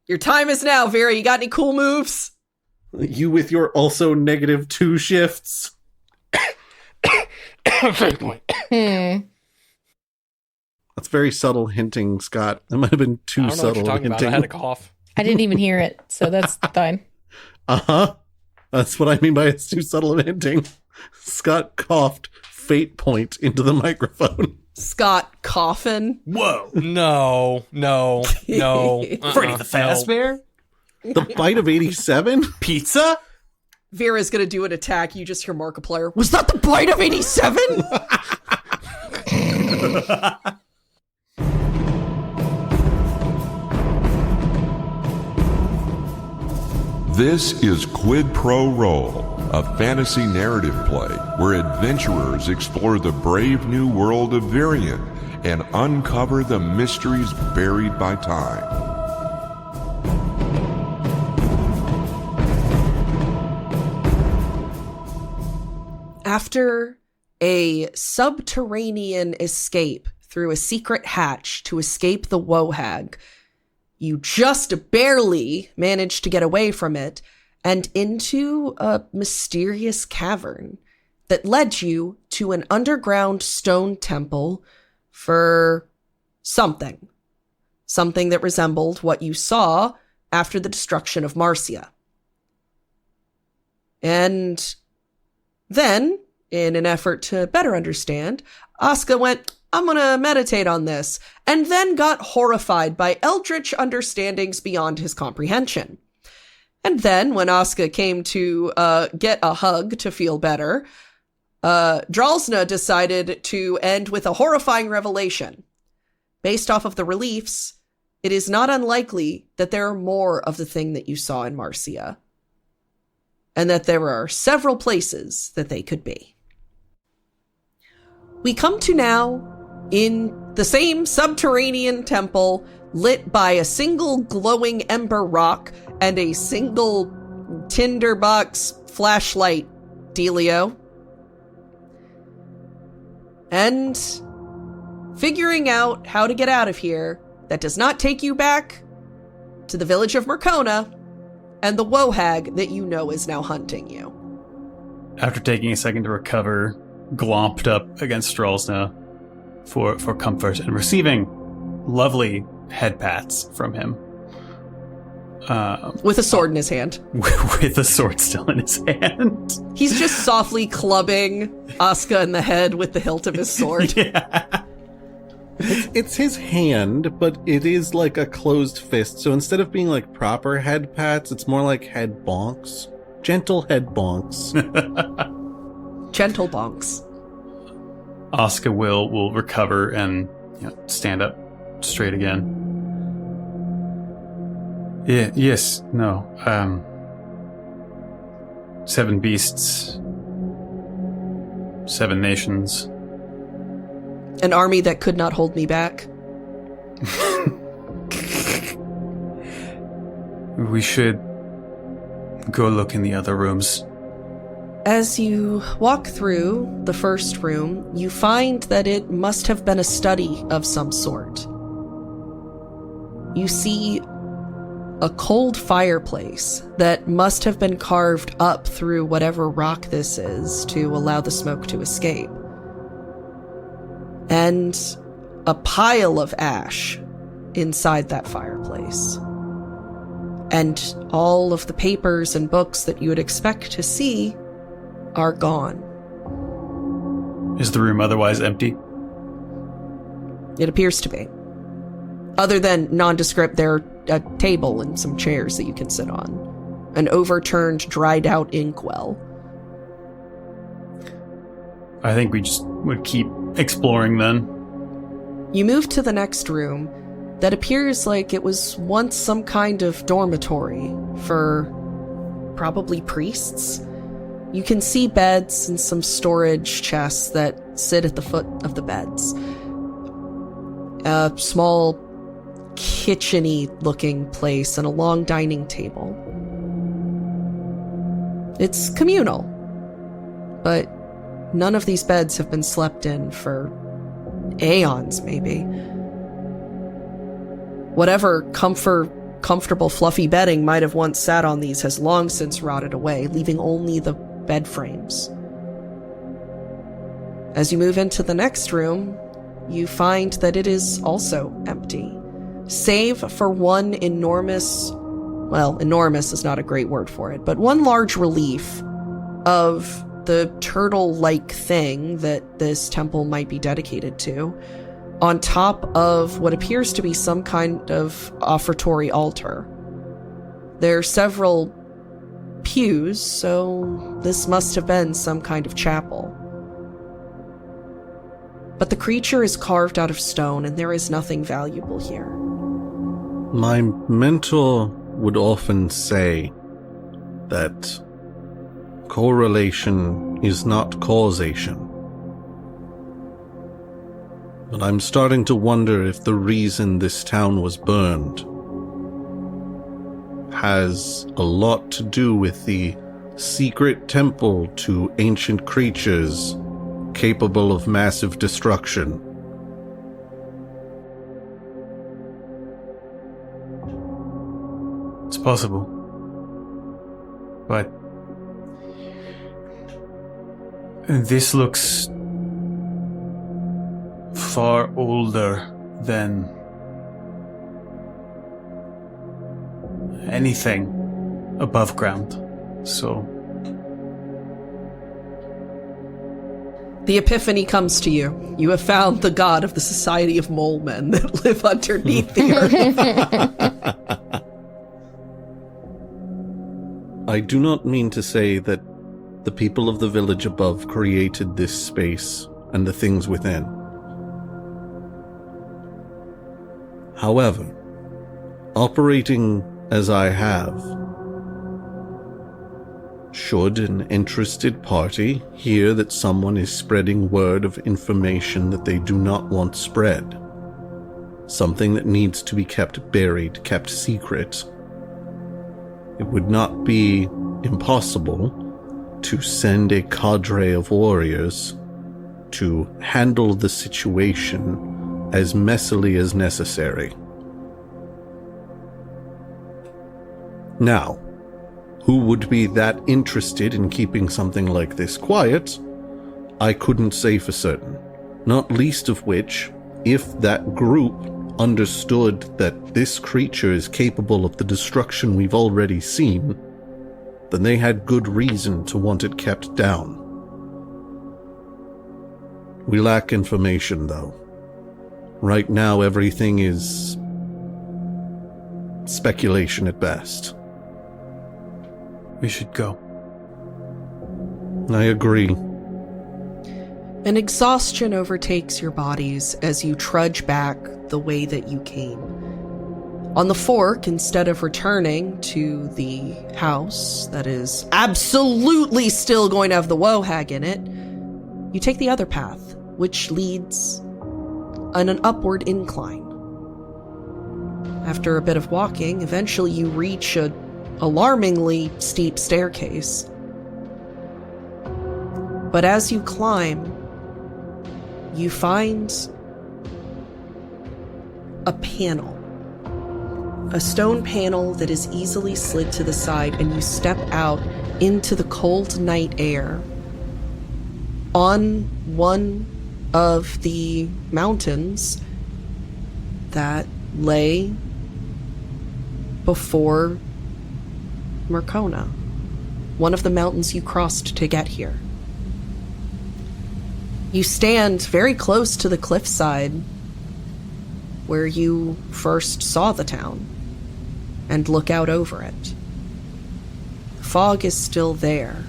Your time is now, Vera. You got any cool moves? You with your also -2 shifts. That's very subtle hinting, Scott. That might have been too subtle hinting. I had a cough. I didn't even hear it, so that's fine. Uh-huh. That's what I mean by it's too subtle of hinting. Scott coughed fate point into the microphone. Scott coffin. Whoa. No. Freddy the Fazbear? The bite of 87? Pizza? Vera's gonna do an attack. You just hear Markiplier. Was that the bite of 87? This is Quid Pro Roll, a fantasy narrative play where adventurers explore the brave new world of Virion and uncover the mysteries buried by time. After a subterranean escape through a secret hatch to escape the Wohag, you just barely managed to get away from it and into a mysterious cavern that led you to an underground stone temple for something. Something that resembled what you saw after the destruction of Marcia. And then, in an effort to better understand, Asuka went, I'm gonna meditate on this, and then got horrified by eldritch understandings beyond his comprehension. And then, when Asuka came to get a hug to feel better, Dralsna decided to end with a horrifying revelation. Based off of the reliefs, it is not unlikely that there are more of the thing that you saw in Marcia, and that there are several places that they could be. We come to now in the same subterranean temple, lit by a single glowing ember rock and a single tinderbox flashlight dealio. And figuring out how to get out of here that does not take you back to the village of Murcona and the Wohag that you know is now hunting you. After taking a second to recover, glomped up against Dralsna for comfort and receiving lovely head pats from him. With a sword in his hand. With a sword still in his hand. He's just softly clubbing Asuka in the head with the hilt of his sword. Yeah. It's his hand, but it is like a closed fist. So instead of being like proper head pats, it's more like head bonks. Gentle head bonks. Gentle bonks. Asuka will recover and stand up straight again. Yeah, yes, no. 7 beasts. 7 nations. An army that could not hold me back. We should go look in the other rooms. As you walk through the first room, you find that it must have been a study of some sort. You see a cold fireplace that must have been carved up through whatever rock this is to allow the smoke to escape. And a pile of ash inside that fireplace. And all of the papers and books that you would expect to see are gone. Is the room otherwise empty? It appears to be. Other than nondescript, there are a table and some chairs that you can sit on. An overturned, dried out inkwell. I think we just would keep exploring then. You move to the next room that appears like it was once some kind of dormitory for probably priests. You can see beds and some storage chests that sit at the foot of the beds. A small kitchen-y looking place and a long dining table. It's communal, but none of these beds have been slept in for eons, maybe. Whatever comfortable, fluffy bedding might have once sat on these has long since rotted away, leaving only the bed frames. As you move into the next room, you find that it is also empty, save for one enormous is not a great word for it, but one large relief of the turtle-like thing that this temple might be dedicated to, on top of what appears to be some kind of offertory altar. There are several pews, so this must have been some kind of chapel. But the creature is carved out of stone, and there is nothing valuable here. My mentor would often say that correlation is not causation. But I'm starting to wonder if the reason this town was burned has a lot to do with the secret temple to ancient creatures capable of massive destruction. It's possible. But this looks far older than anything above ground. So the epiphany comes to you. You have found the god of the society of mole men that live underneath the earth. I do not mean to say that the people of the village above created this space and the things within. However, operating as I have, should an interested party hear that someone is spreading word of information that they do not want spread, something that needs to be kept buried, kept secret, it would not be impossible to send a cadre of warriors to handle the situation as messily as necessary. Now, who would be that interested in keeping something like this quiet? I couldn't say for certain, not least of which, if that group understood that this creature is capable of the destruction we've already seen, then they had good reason to want it kept down. We lack information, though. Right now, everything is speculation at best. we should go. I agree. An exhaustion overtakes your bodies as you trudge back the way that you came. On the fork, instead of returning to the house that is absolutely still going to have the Wohag in it, you take the other path, which leads on an upward incline. After a bit of walking, eventually you reach an alarmingly steep staircase. But as you climb, you find a panel. A stone panel that is easily slid to the side, and you step out into the cold night air on one of the mountains that lay before Murcona, one of the mountains you crossed to get here. You stand very close to the cliffside where you first saw the town and look out over it. Fog is still there,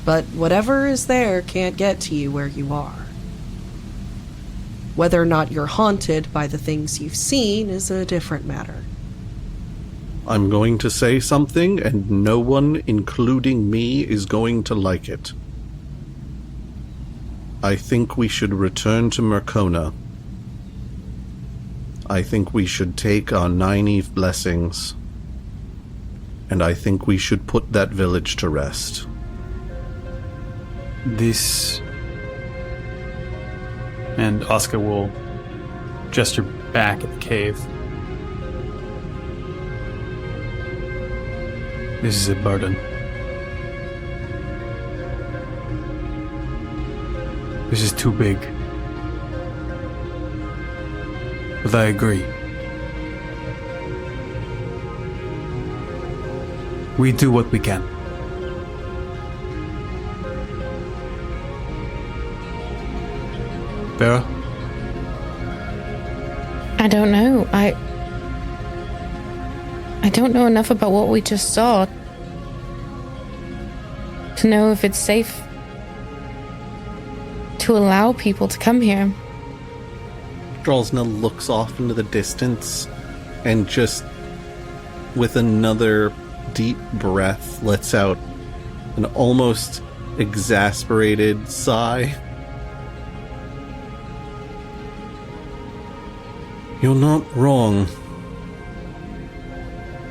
but whatever is there can't get to you where you are. Whether or not you're haunted by the things you've seen is a different matter. I'm going to say something, and no one, including me, is going to like it. I think we should return to Murcona. I think we should take our 9 Eve blessings, and I think we should put that village to rest. This... And Oscar will gesture back at the cave. This is a burden. This is too big. But I agree. We do what we can. Vera? I don't know. I don't know enough about what we just saw to know if it's safe to allow people to come here. Drolsna looks off into the distance and just, with another deep breath, lets out an almost exasperated sigh. You're not wrong,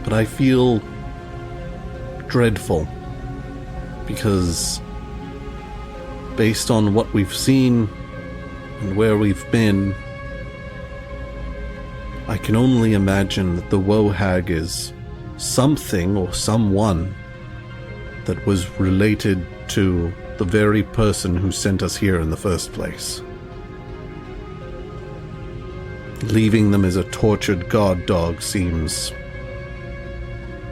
but I feel dreadful because based on what we've seen and where we've been, I can only imagine that the Woe Hag is something or someone that was related to the very person who sent us here in the first place. Leaving them as a tortured guard dog seems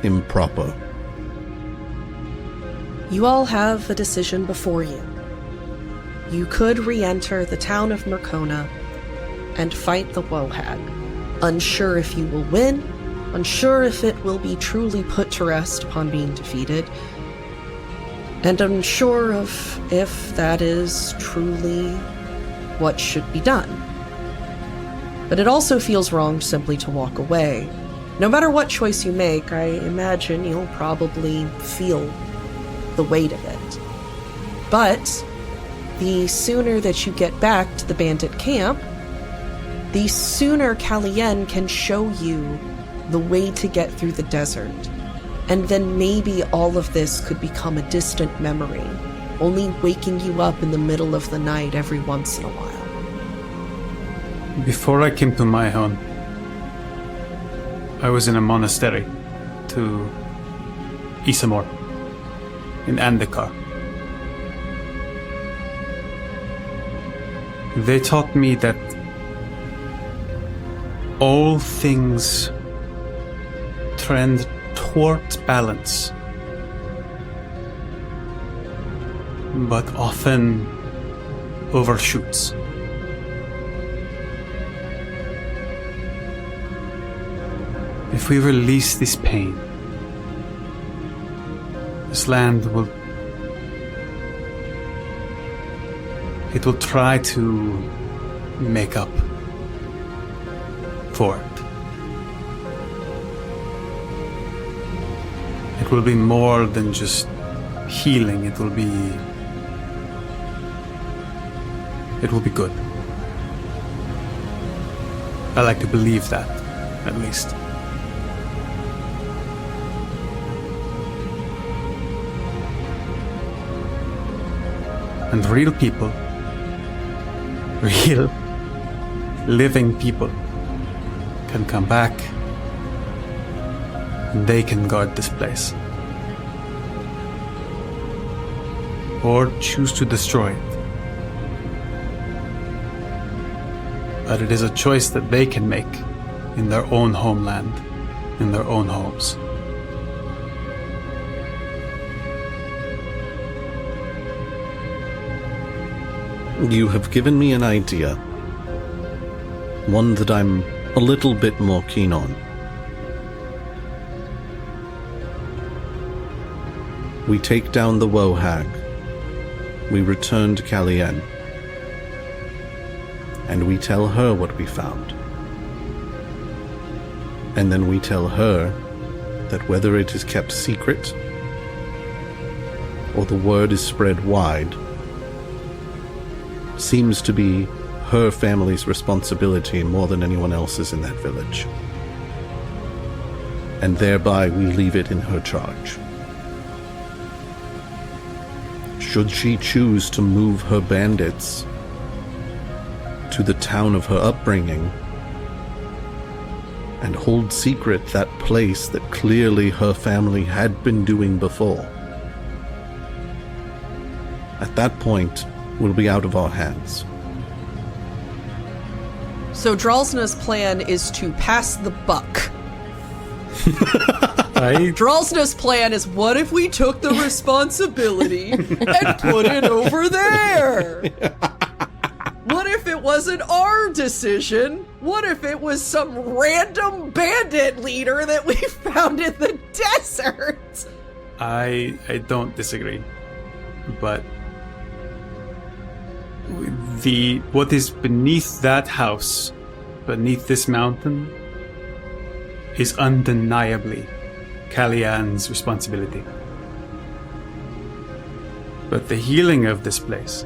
improper. You all have a decision before you. You could re-enter the town of Murcona and fight the Woe Hag, unsure if you will win, unsure if it will be truly put to rest upon being defeated, and unsure of if that is truly what should be done. But it also feels wrong simply to walk away. No matter what choice you make, I imagine you'll probably feel the weight of it. But the sooner that you get back to the bandit camp, the sooner Callien can show you the way to get through the desert. And then maybe all of this could become a distant memory, only waking you up in the middle of the night every once in a while. Before I came to my home, I was in a monastery to Isamor in Andekar. They taught me that all things trend towards balance, but often overshoots. If we release this pain, this land will try to make up for it. It will be more than just healing. It will be good. I like to believe that, at least. And real people, real living people, can come back and they can guard this place. Or choose to destroy it. But it is a choice that they can make in their own homeland, in their own homes. You have given me an idea, one that I'm a little bit more keen on. We take down the Woe Hag, we return to Callien, and we tell her what we found. And then we tell her that whether it is kept secret or the word is spread wide, seems to be her family's responsibility more than anyone else's in that village. And thereby we leave it in her charge. Should she choose to move her bandits to the town of her upbringing, and hold secret that place that clearly her family had been doing before. At that point, we'll be out of our hands. So Dralsna's plan is to pass the buck. Dralsna's plan is, what if we took the responsibility and put it over there? What if it wasn't our decision? What if it was some random bandit leader that we found in the desert? I don't disagree, but what is beneath that house, beneath this mountain, is undeniably Kallian's responsibility. But the healing of this place,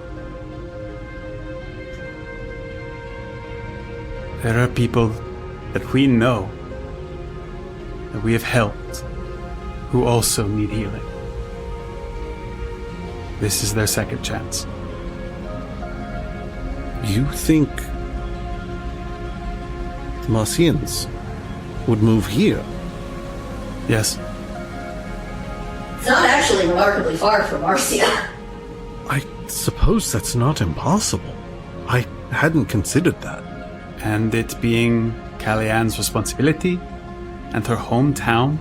there are people that we know, that we have helped, who also need healing. This is their second chance. You think the Marcians would move here? Yes. It's not actually remarkably far from Marcia. I suppose that's not impossible. I hadn't considered that. And it being Kallian's responsibility and her hometown,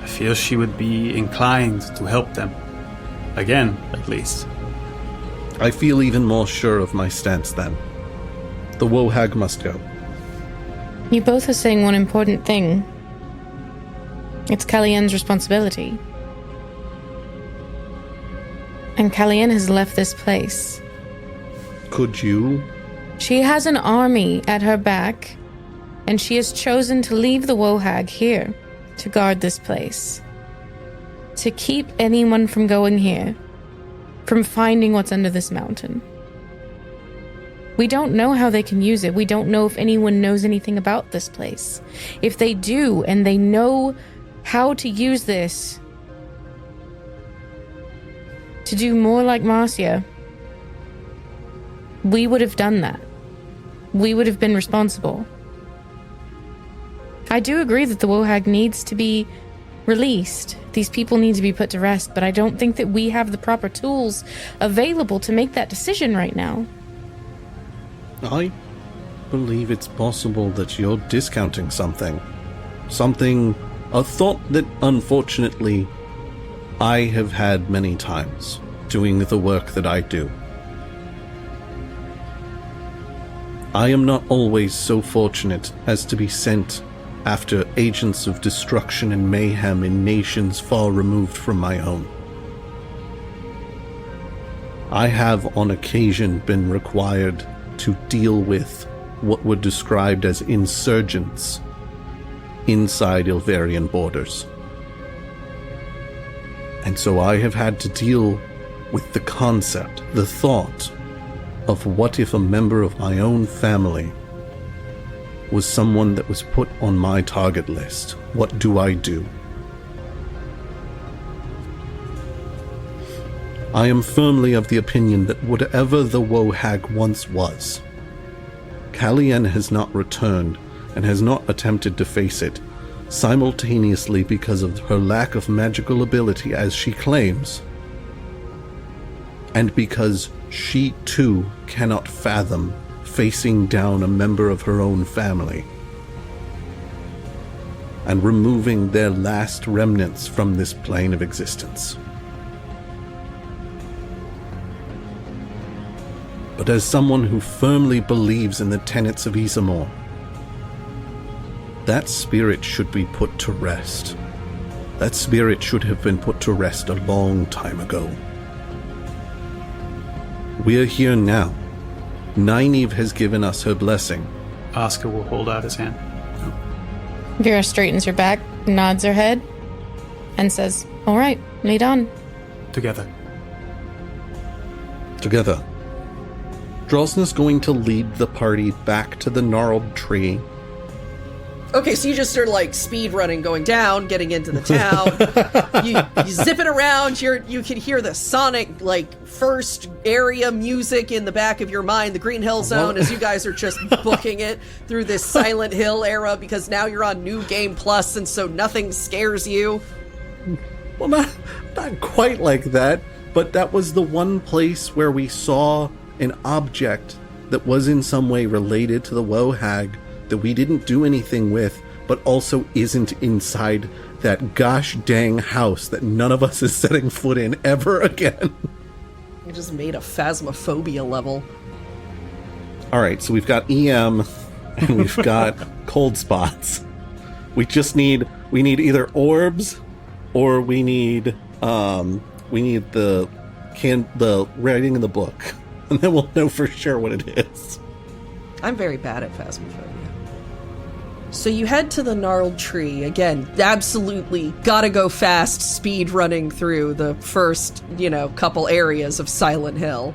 I feel she would be inclined to help them. Again, at least. I feel even more sure of my stance then. The Wohag must go. You both are saying one important thing. It's Kallian's responsibility. And Kallian has left this place. Could you? She has an army at her back, and she has chosen to leave the Wohag here to guard this place. To keep anyone from going here, from finding what's under this mountain. We don't know how they can use it. We don't know if anyone knows anything about this place. If they do, and they know how to use this to do more like Marcia, we would have done that. We would have been responsible. I do agree that the Wohag needs to be released. These people need to be put to rest, but I don't think that we have the proper tools available to make that decision right now. I believe it's possible that you're discounting something. A thought that unfortunately I have had many times doing the work that I do. I am not always so fortunate as to be sent after agents of destruction and mayhem in nations far removed from my own. I have on occasion been required to deal with what were described as insurgents inside Ilvarian borders. And so I have had to deal with the concept, the thought of what if a member of my own family was someone that was put on my target list. What do I do? I am firmly of the opinion that whatever the Wohag once was, Kallian has not returned and has not attempted to face it, simultaneously because of her lack of magical ability as she claims, and because she too cannot fathom facing down a member of her own family and removing their last remnants from this plane of existence. But as someone who firmly believes in the tenets of Isamor, that spirit should be put to rest. That spirit should have been put to rest a long time ago. We're here now. Nynaeve has given us her blessing. Oscar will hold out his hand. Vera straightens her back, nods her head, and says, "All right, lead on." Together. Together. Drosna's going to lead the party back to the gnarled tree Okay, so you just are like speed running, going down, getting into the town. you zip it around. You can hear the sonic like first area music in the back of your mind, the Green Hill Zone, as you guys are just booking it through this Silent Hill era because now you're on New Game Plus, and so nothing scares you. Well, not quite like that, but that was the one place where we saw an object that was in some way related to the Woe Hag that we didn't do anything with, but also isn't inside that gosh dang house that none of us is setting foot in ever again. You just made a phasmophobia level. Alright, so we've got EM and we've got cold spots. We need either orbs or we need the writing in the book. And then we'll know for sure what it is. I'm very bad at phasmophobia. So you head to the gnarled tree. Again, absolutely gotta go fast, speed running through the first, couple areas of Silent Hill.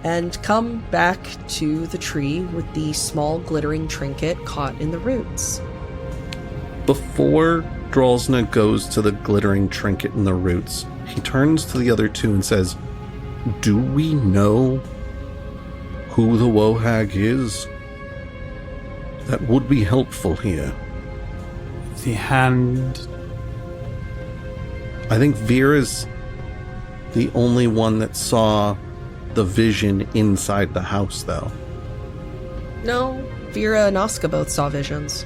And come back to the tree with the small glittering trinket caught in the roots. Before Drolsna goes to the glittering trinket in the roots, he turns to the other two and says, "Do we know who the Woe Hag is? That would be helpful here." The hand... I think Vera's the only one that saw the vision inside the house, though. No, Vera and Asuka both saw visions.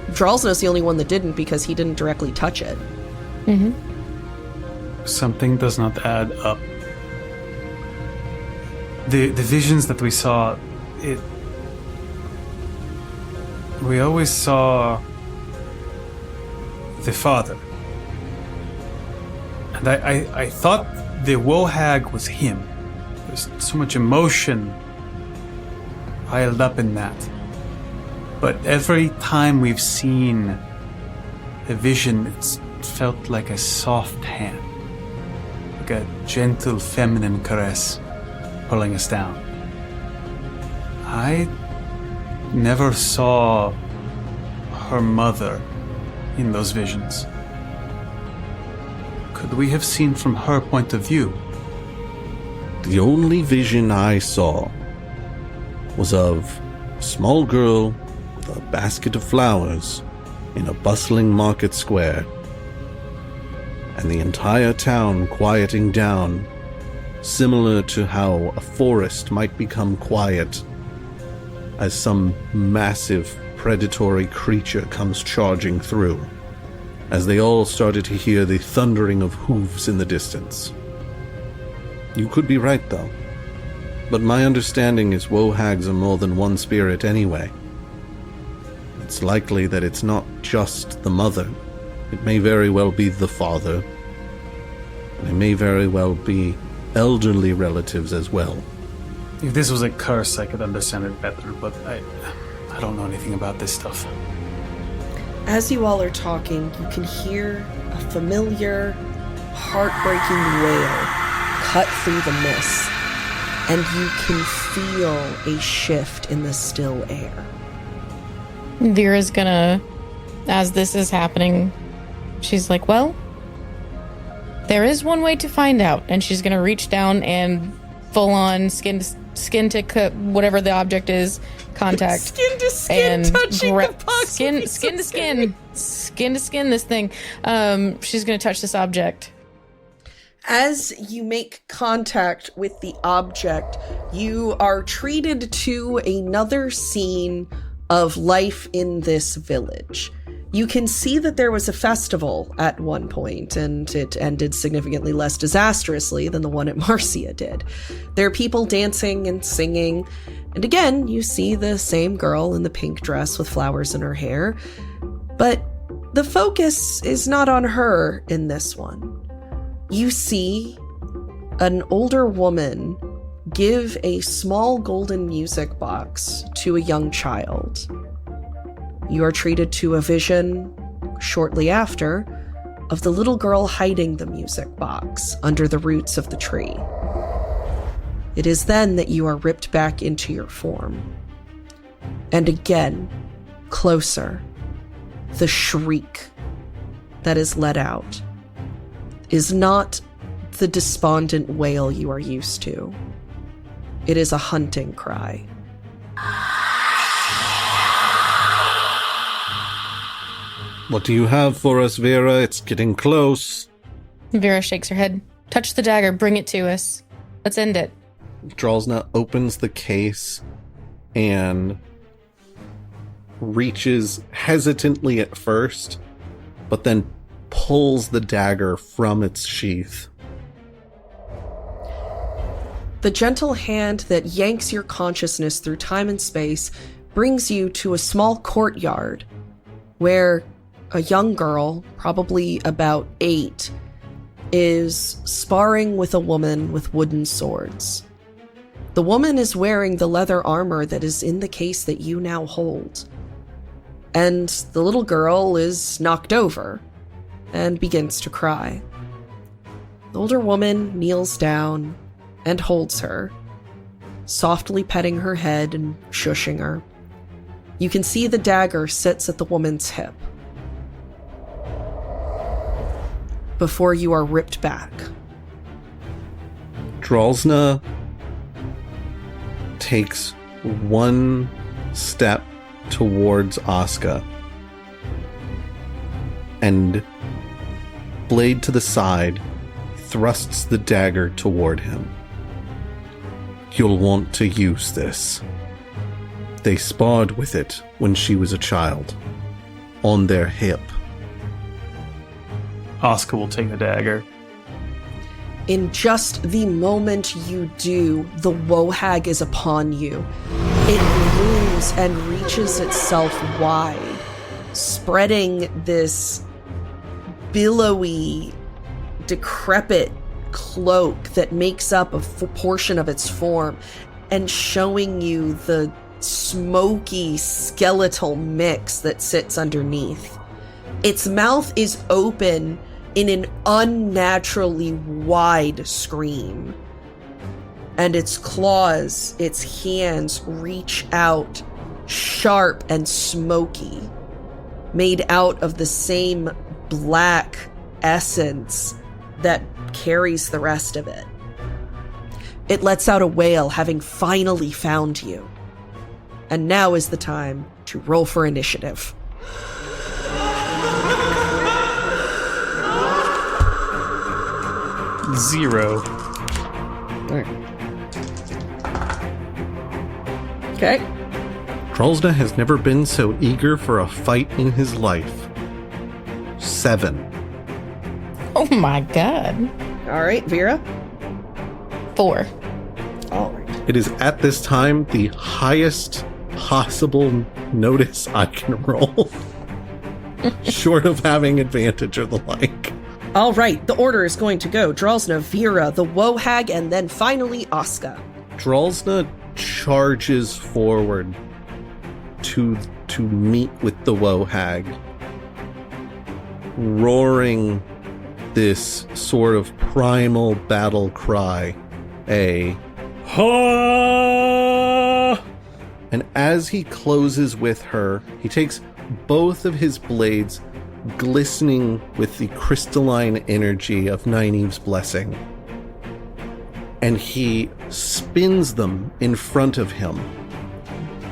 Drolsna's the only one that didn't because he didn't directly touch it. Mm-hmm. Something does not add up. The visions that we saw, we always saw the father. And I thought the Woe Hag was him. There's so much emotion piled up in that. But every time we've seen a vision, it's felt like a soft hand. Like a gentle feminine caress pulling us down. I never saw her mother in those visions. Could we have seen from her point of view? The only vision I saw was of a small girl with a basket of flowers in a bustling market square, and the entire town quieting down, similar to how a forest might become quiet as some massive predatory creature comes charging through, as they all started to hear the thundering of hooves in the distance. You could be right, though. But my understanding is Woe Hags are more than one spirit anyway. It's likely that it's not just the mother. It may very well be the father. And it may very well be elderly relatives as well. If this was a curse, I could understand it better, but I don't know anything about this stuff. As you all are talking, you can hear a familiar, heartbreaking wail cut through the mist, and you can feel a shift in the still air. Vera's gonna, as this is happening, she's like, well, there is one way to find out, and she's gonna reach down and full on skin to whatever the object is, contact. Skin to skin, touching the box. Skin to skin this thing. She's gonna touch this object. As you make contact with the object, you are treated to another scene of life in this village. You can see that there was a festival at one point, and it ended significantly less disastrously than the one at Marcia did. There are people dancing and singing, and again, you see the same girl in the pink dress with flowers in her hair, but the focus is not on her in this one. You see an older woman give a small golden music box to a young child. You are treated to a vision shortly after of the little girl hiding the music box under the roots of the tree. It is then that you are ripped back into your form. And again, closer, the shriek that is let out is not the despondent wail you are used to. It is a hunting cry. What do you have for us, Vera? It's getting close. Vera shakes her head. Touch the dagger, bring it to us. Let's end it. Drolsna opens the case and reaches hesitantly at first, but then pulls the dagger from its sheath. The gentle hand that yanks your consciousness through time and space brings you to a small courtyard where a young girl, probably about 8, is sparring with a woman with wooden swords. The woman is wearing the leather armor that is in the case that you now hold. And the little girl is knocked over and begins to cry. The older woman kneels down and holds her, softly petting her head and shushing her. You can see the dagger sits at the woman's hip before you are ripped back. Drolsna takes one step towards Asuka and, blade to the side, thrusts the dagger toward him. You'll want to use this. They sparred with it when she was a child, on their hip. Asuka will take the dagger. In just the moment you do, the Wohag is upon you. It looms and reaches itself wide, spreading this billowy, decrepit cloak that makes up a portion of its form and showing you the smoky skeletal mix that sits underneath. Its mouth is open in an unnaturally wide scream, and its claws, its hands reach out, sharp and smoky, made out of the same black essence that carries the rest of it. It lets out a wail, having finally found you. And now is the time to roll for initiative. Zero. Okay. Drolsna has never been so eager for a fight in his life. 7. Oh my god. All right, Vera. 4. All right. It is at this time the highest possible notice I can roll, short of having advantage or the like. All right, the order is going to go Drolsna, Vera, the Wohag, and then finally Asuka. Drolsna charges forward to meet with the Wohag, roaring this sort of primal battle cry, a "Ha!" And as he closes with her, he takes both of his blades, glistening with the crystalline energy of Nynaeve's blessing, and he spins them in front of him.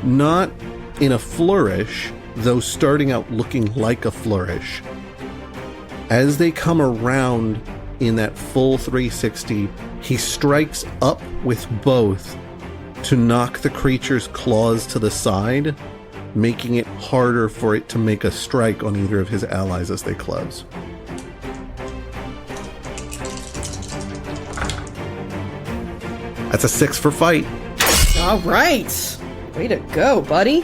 Not in a flourish, though starting out looking like a flourish. As they come around in that full 360, he strikes up with both to knock the creature's claws to the side, making it harder for it to make a strike on either of his allies as they close. That's a 6 for fight. All right. Way to go, buddy.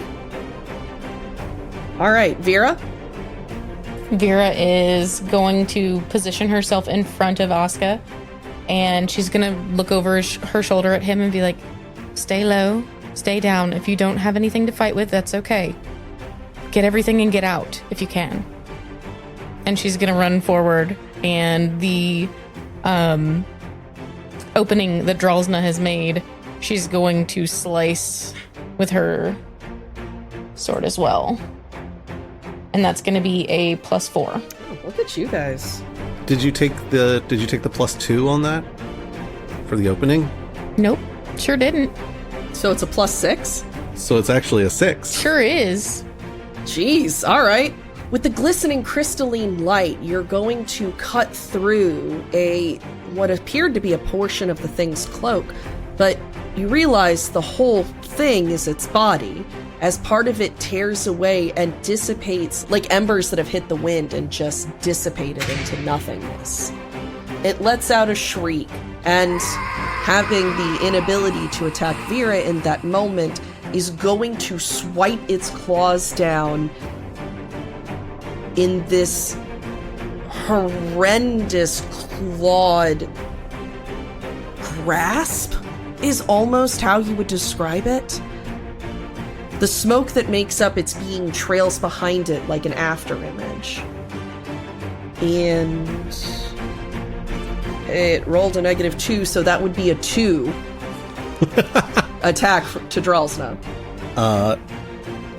All right, Vera. Vera is going to position herself in front of Asuka, and she's going to look over her shoulder at him and be like, stay low, stay down. If you don't have anything to fight with, that's okay. Get everything and get out if you can. And she's going to run forward, and the opening that Drolsna has made, she's going to slice with her sword as well. And that's going to be a +4. Oh, look at you guys. Did you take the +2 on that for the opening? Nope, sure didn't. So it's a +6? So it's actually a 6. Sure is. Jeez, all right. With the glistening crystalline light, you're going to cut through what appeared to be a portion of the thing's cloak, but you realize the whole thing is its body, as part of it tears away and dissipates like embers that have hit the wind and just dissipated into nothingness. It lets out a shriek, and having the inability to attack Vera in that moment is going to swipe its claws down in this horrendous clawed grasp is almost how you would describe it. The smoke that makes up its being trails behind it like an afterimage. And it rolled a -2, so that would be a 2 attack to Dralsna.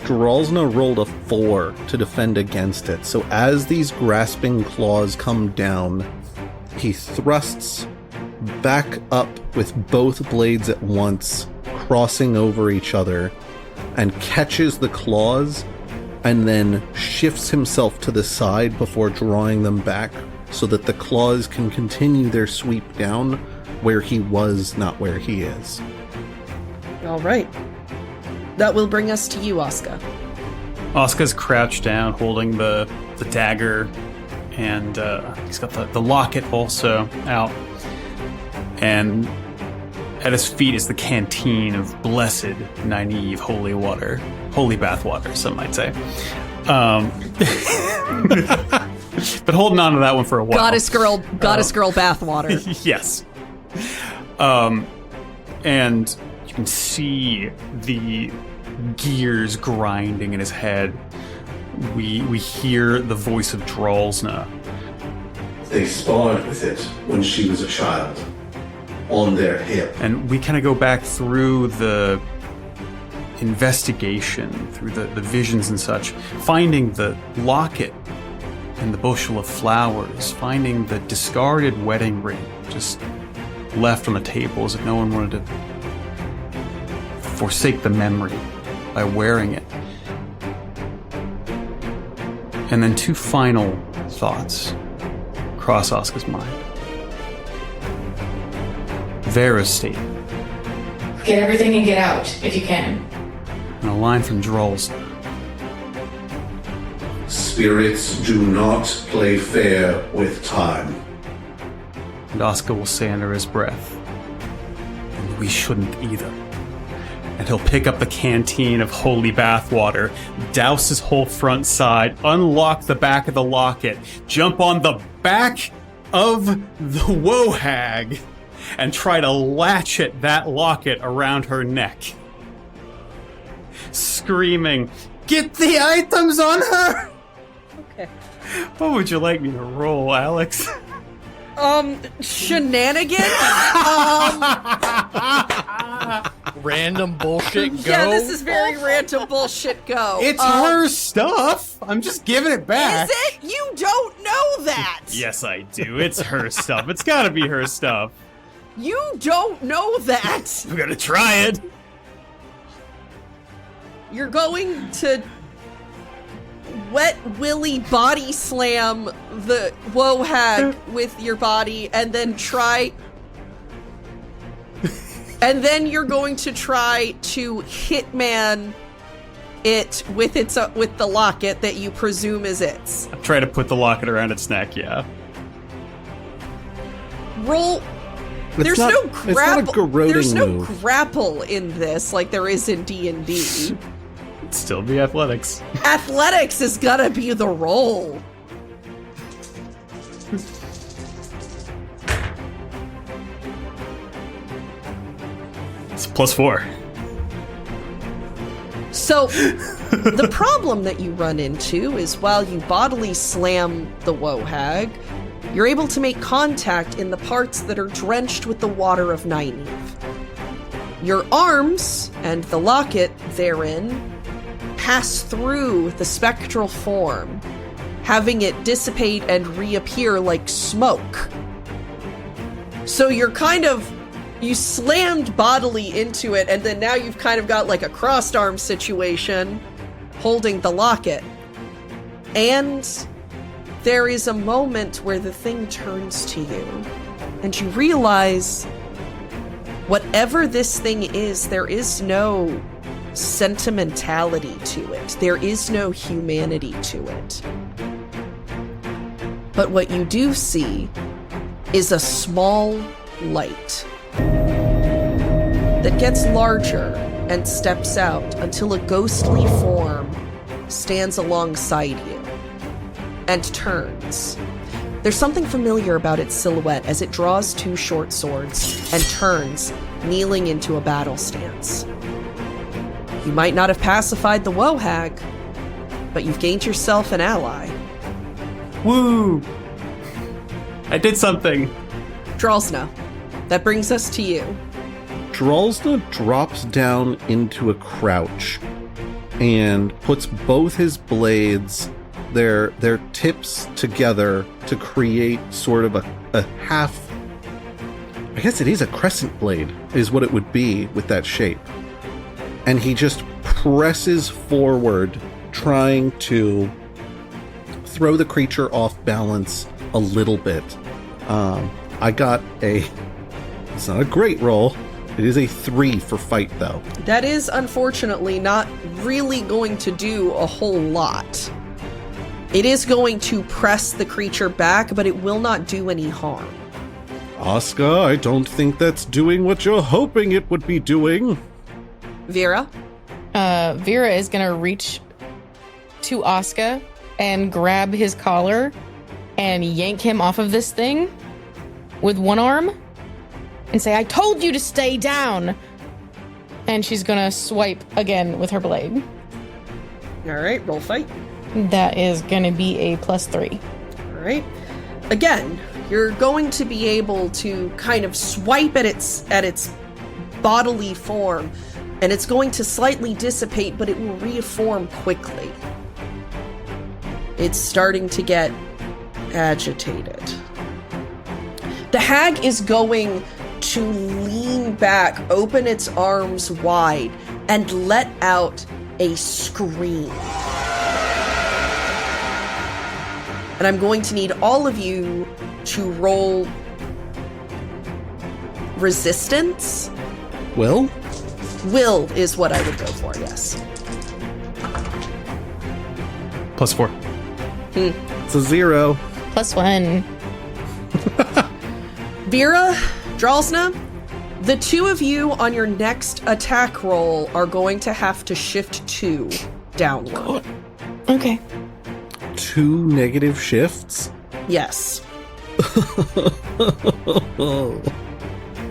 Dralsna rolled a 4 to defend against it. So as these grasping claws come down, he thrusts back up with both blades at once, crossing over each other, and catches the claws, and then shifts himself to the side before drawing them back so that the claws can continue their sweep down where he was, not where he is. All right. That will bring us to you, Asuka. Asuka's crouched down, holding the dagger, and he's got the locket also out. And at his feet is the canteen of blessed, naive, holy water. Holy bath water, some might say. But holding on to that one for a while. Goddess girl bathwater. Yes. And you can see the gears grinding in his head. We hear the voice of Dralsna. They sparred with it when she was a child, on their hip. And we kind of go back through the investigation, through the visions and such, finding the locket in the bushel of flowers, finding the discarded wedding ring just left on the table as if no one wanted to forsake the memory by wearing it. And then two final thoughts cross Asuka's mind. Vera's statement. Get everything and get out, if you can. And a line from Dralsna. Spirits do not play fair with time. And Asuka will say under his breath, and we shouldn't either. And he'll pick up the canteen of holy bathwater, douse his whole front side, unlock the back of the locket, jump on the back of the woe hag, and try to latchet that locket around her neck. Screaming, "Get the items on her!" Okay. What would you like me to roll, Alex? Shenanigans? Random bullshit go. Yeah, this is very random bullshit go. It's her stuff. I'm just giving it back. Is it? You don't know that. Yes, I do. It's her stuff. It's gotta be her stuff. You don't know that. I'm gonna try it. You're going to wet willy body slam the woe hag with your body and then try... And then you're going to try to hitman it with the locket that you presume is its. I try to put the locket around its neck, yeah. Roll... There's not- no it's not a grapple. garroting There's no move. grapple in this like there is in D&D. It'd still be athletics. Athletics is gonna be the roll. It's +4. So, the problem that you run into is while you bodily slam the woe hag, you're able to make contact in the parts that are drenched with the water of Nynaeve. Your arms and the locket therein pass through the spectral form, having it dissipate and reappear like smoke. So you're you slammed bodily into it, and then now you've kind of got like a crossed arm situation holding the locket. And there is a moment where the thing turns to you, and you realize whatever this thing is, there is no sentimentality to it. There is no humanity to it. But what you do see is a small light that gets larger and steps out until a ghostly form stands alongside you and turns. There's something familiar about its silhouette as it draws two short swords and turns, kneeling into a battle stance. You might not have pacified the woe hag, but you've gained yourself an ally. Woo! I did something. Dralsna, that brings us to you. Dralsna drops down into a crouch and puts both his blades, their tips together to create sort of a half, I guess it is a crescent blade, is what it would be with that shape. And he just presses forward, trying to throw the creature off balance a little bit. I got it's not a great roll. It is a 3 for fight, though. That is unfortunately not really going to do a whole lot. It is going to press the creature back, but it will not do any harm. Oscar, I don't think that's doing what you're hoping it would be doing. Vera? Vera is gonna reach to Oscar and grab his collar and yank him off of this thing with one arm and say, I told you to stay down. And she's gonna swipe again with her blade. All right, roll fight. That is gonna be a +3. All right. Again, you're going to be able to kind of swipe at its bodily form, and it's going to slightly dissipate, but it will reform quickly. It's starting to get agitated. The hag is going to lean back, open its arms wide, and let out a scream. And I'm going to need all of you to roll resistance. Will? Will is what I would go for, yes. +4. It's a 0. +1. Vera, Dralsna, the two of you on your next attack roll are going to have to shift 2 downward. Okay. 2 negative shifts? Yes.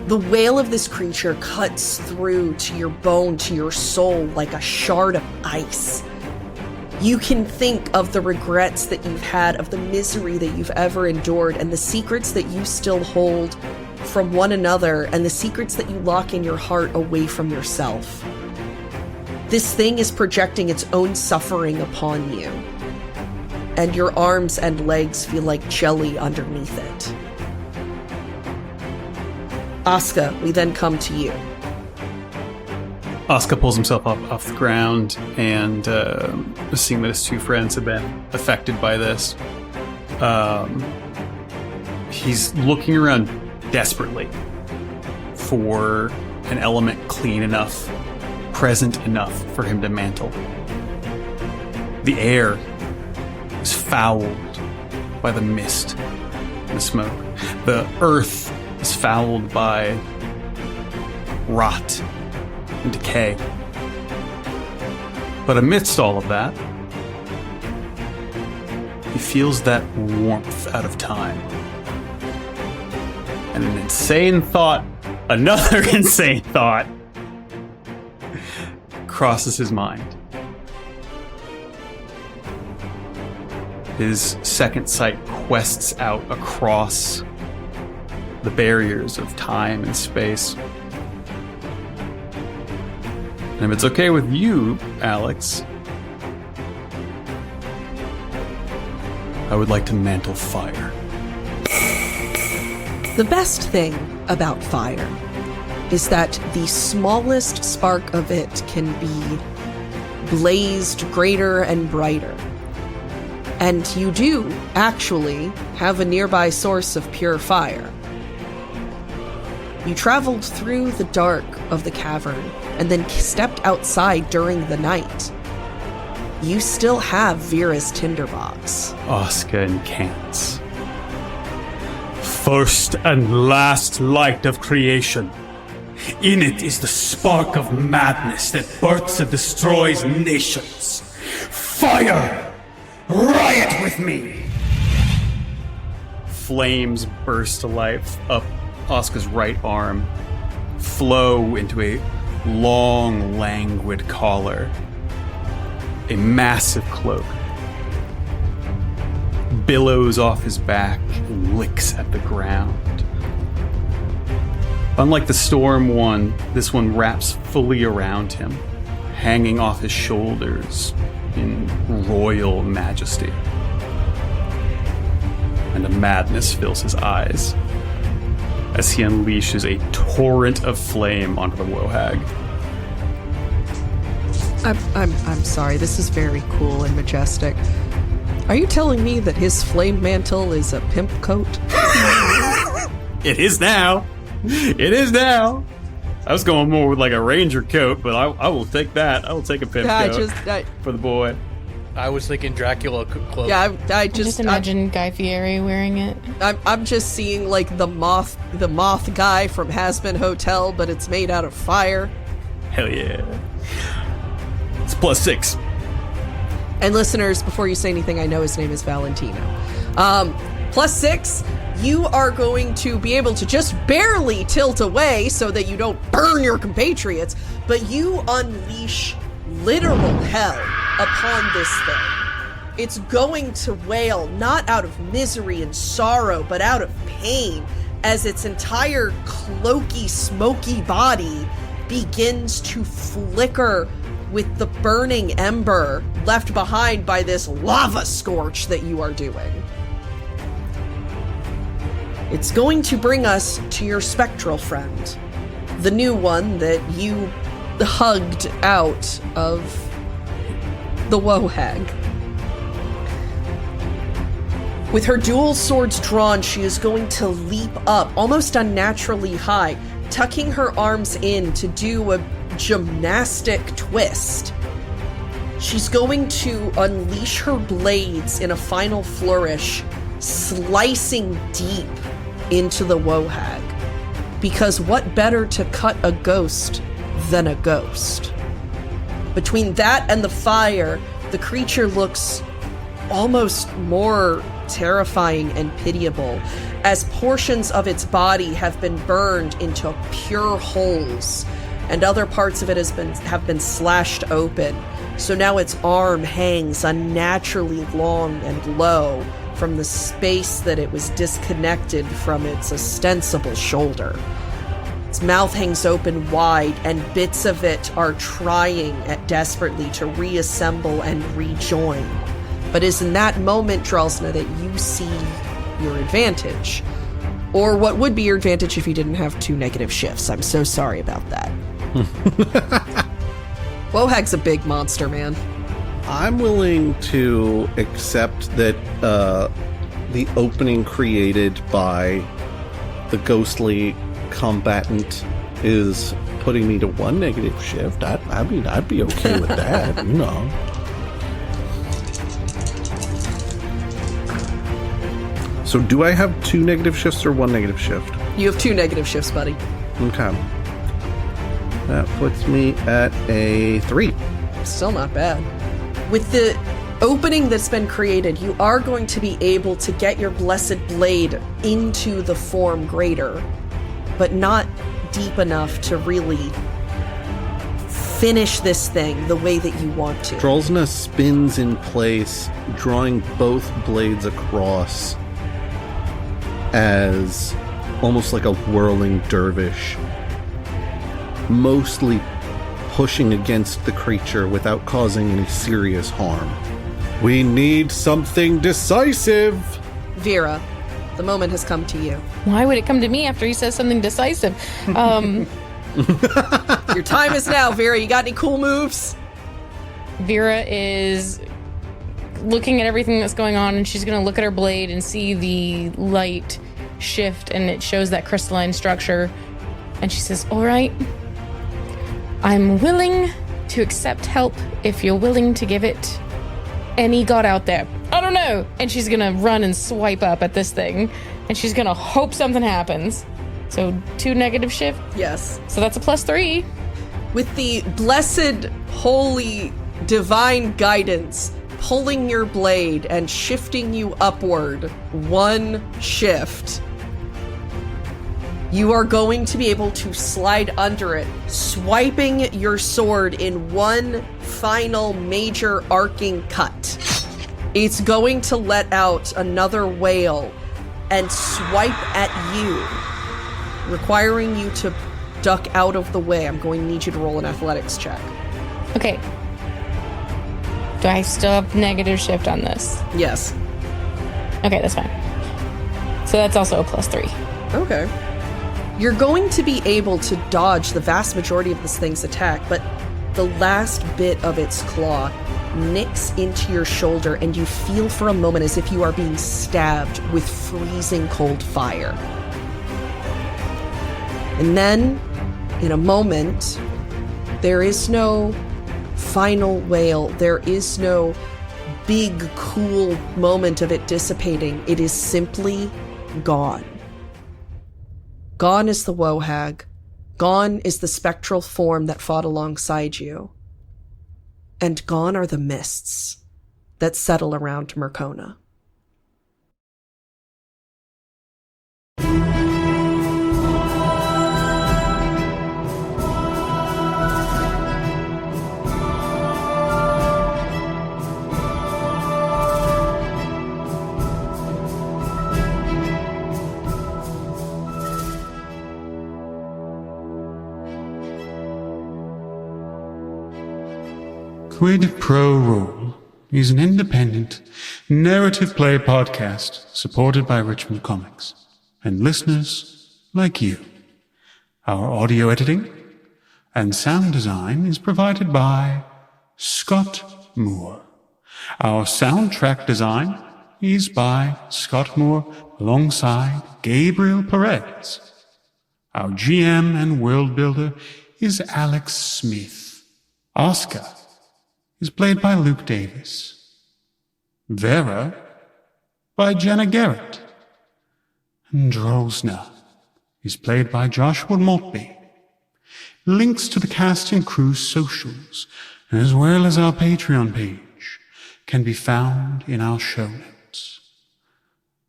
The wail of this creature cuts through to your bone, to your soul, like a shard of ice. You can think of the regrets that you've had, of the misery that you've ever endured, and the secrets that you still hold from one another, and the secrets that you lock in your heart away from yourself. This thing is projecting its own suffering upon you, and your arms and legs feel like jelly underneath it. Asuka, we then come to you. Oscar pulls himself up off the ground and, seeing that his two friends have been affected by this, he's looking around desperately for an element clean enough, present enough for him to mantle. The air is fouled by the mist and the smoke. The earth is fouled by rot and decay. But amidst all of that, he feels that warmth out of time. And an insane thought, another insane thought, crosses his mind. His second sight quests out across the barriers of time and space. And if it's okay with you, Alex, I would like to mantle fire. The best thing about fire is that the smallest spark of it can be blazed greater and brighter. And you do actually have a nearby source of pure fire. You traveled through the dark of the cavern and then stepped outside during the night. You still have Vera's tinderbox. Oscar incants. First and last light of creation. In it is the spark of madness that births and destroys nations. Fire! Riot with me! Flames burst to life up Oscar's right arm, flow into a long, languid collar. A massive cloak billows off his back and licks at the ground. Unlike the storm one, this one wraps fully around him, hanging off his shoulders in royal majesty. And a madness fills his eyes as he unleashes a torrent of flame onto the Wohag. I'm sorry, this is very cool and majestic. Are you telling me that his flame mantle is a pimp coat? It is now! It is now! I was going more with like a ranger coat, but I will take that. I will take a pimp coat for the boy. I was thinking Dracula cloak. Yeah, I Just imagine Guy Fieri wearing it. I'm just seeing like the moth guy from Hazbin Hotel, but it's made out of fire. Hell yeah. It's +6. And listeners, before you say anything, I know his name is Valentino. +6, you are going to be able to just barely tilt away so that you don't burn your compatriots, but you unleash literal hell upon this thing. It's going to wail not out of misery and sorrow, but out of pain as its entire cloaky, smoky body begins to flicker with the burning ember left behind by this lava scorch that you are doing. It's going to bring us to your spectral friend, the new one that you hugged out of the Wohag. With her dual swords drawn, she is going to leap up, almost unnaturally high, tucking her arms in to do a gymnastic twist. She's going to unleash her blades in a final flourish, slicing deep into the Wohag. Because what better to cut a ghost than a ghost? Between that and the fire, the creature looks almost more terrifying and pitiable, as portions of its body have been burned into pure holes, and other parts of it have been slashed open. So now its arm hangs unnaturally long and low from the space that it was disconnected from its ostensible shoulder. Its mouth hangs open wide, and bits of it are trying desperately to reassemble and rejoin. But it's in that moment, Drelsna, that you see your advantage. Or what would be your advantage if you didn't have 2 negative shifts. I'm so sorry about that. Wohag's a big monster, man. I'm willing to accept that the opening created by the ghostly combatant is putting me to 1 negative shift. I mean, I'd be okay with that, you know. So do I have 2 negative shifts or 1 negative shift? You have 2 negative shifts, buddy. Okay. That puts me at a 3. Still not bad. With the opening that's been created, you are going to be able to get your blessed blade into the form greater, but not deep enough to really finish this thing the way that you want to. Drelsna spins in place, drawing both blades across as almost like a whirling dervish, mostly pushing against the creature without causing any serious harm. We need something decisive. Vera, the moment has come to you. Why would it come to me after he says something decisive? Your time is now, Vera. You got any cool moves? Vera is looking at everything that's going on, and she's going to look at her blade and see the light shift, and it shows that crystalline structure. And she says, all right, I'm willing to accept help if you're willing to give it. Any god out there? I don't know. And she's going to run and swipe up at this thing, and she's going to hope something happens. So 2 negative shift. Yes. So that's a +3. With the blessed, holy, divine guidance pulling your blade and shifting you upward 1 shift, you are going to be able to slide under it, swiping your sword in 1 final major arcing cut. It's going to let out another wail and swipe at you, requiring you to duck out of the way. I'm going to need you to roll an athletics check. Okay. Do I still have negative shift on this? Yes. Okay, that's fine. So that's also a +3. Okay. You're going to be able to dodge the vast majority of this thing's attack, but the last bit of its claw nicks into your shoulder, and you feel for a moment as if you are being stabbed with freezing cold fire. And then, in a moment, there is no final wail. There is no big, cool moment of it dissipating. It is simply gone. Gone is the woe hag. Gone is the spectral form that fought alongside you. And gone are the mists that settle around Murcona. Quid Pro Roll is an independent narrative play podcast supported by Richmond Comix and listeners like you. Our audio editing and sound design is provided by Scott Moore. Our soundtrack design is by Scott Moore alongside Gabriel Perez. Our GM and world builder is Alex Smith. Oscar is played by Luke Davis. Vera by Jenna Garrett. And Drosna is played by Joshua Maltby. Links to the cast and crew's socials, as well as our Patreon page, can be found in our show notes.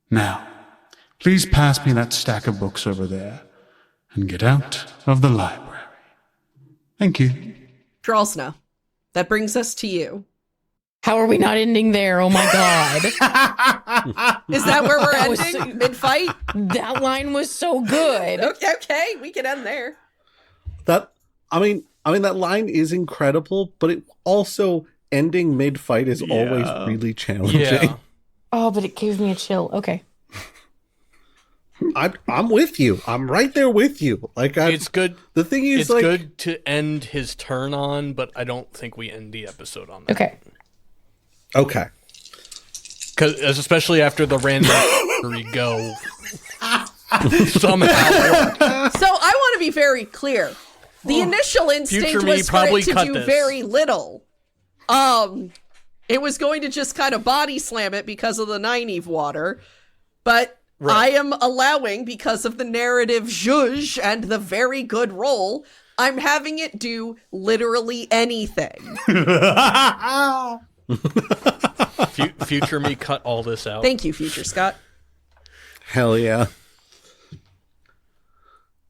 Now, please pass me that stack of books over there and get out of the library. Thank you. Drosna, that brings us to you. How are we not ending there? Oh my god. Is that where we're ending? Mid-fight? That line was so good. Okay, we can end there. I mean that line is incredible, but it also ending mid-fight is always really challenging. Yeah. Oh, but it gave me a chill. Okay. I'm with you. I'm right there with you. It's good. The thing is, it's good to end his turn on, but I don't think we end the episode on that. Okay. Because especially after the random we go somehow. So I want to be very clear. The initial instinct was for it to do very little. It was going to just kind of body slam it because of the Nynaeve water, but I am allowing, because of the narrative zhuzh and the very good roll, I'm having it do literally anything. Future me cut all this out. Thank you, Future Scott. Hell yeah.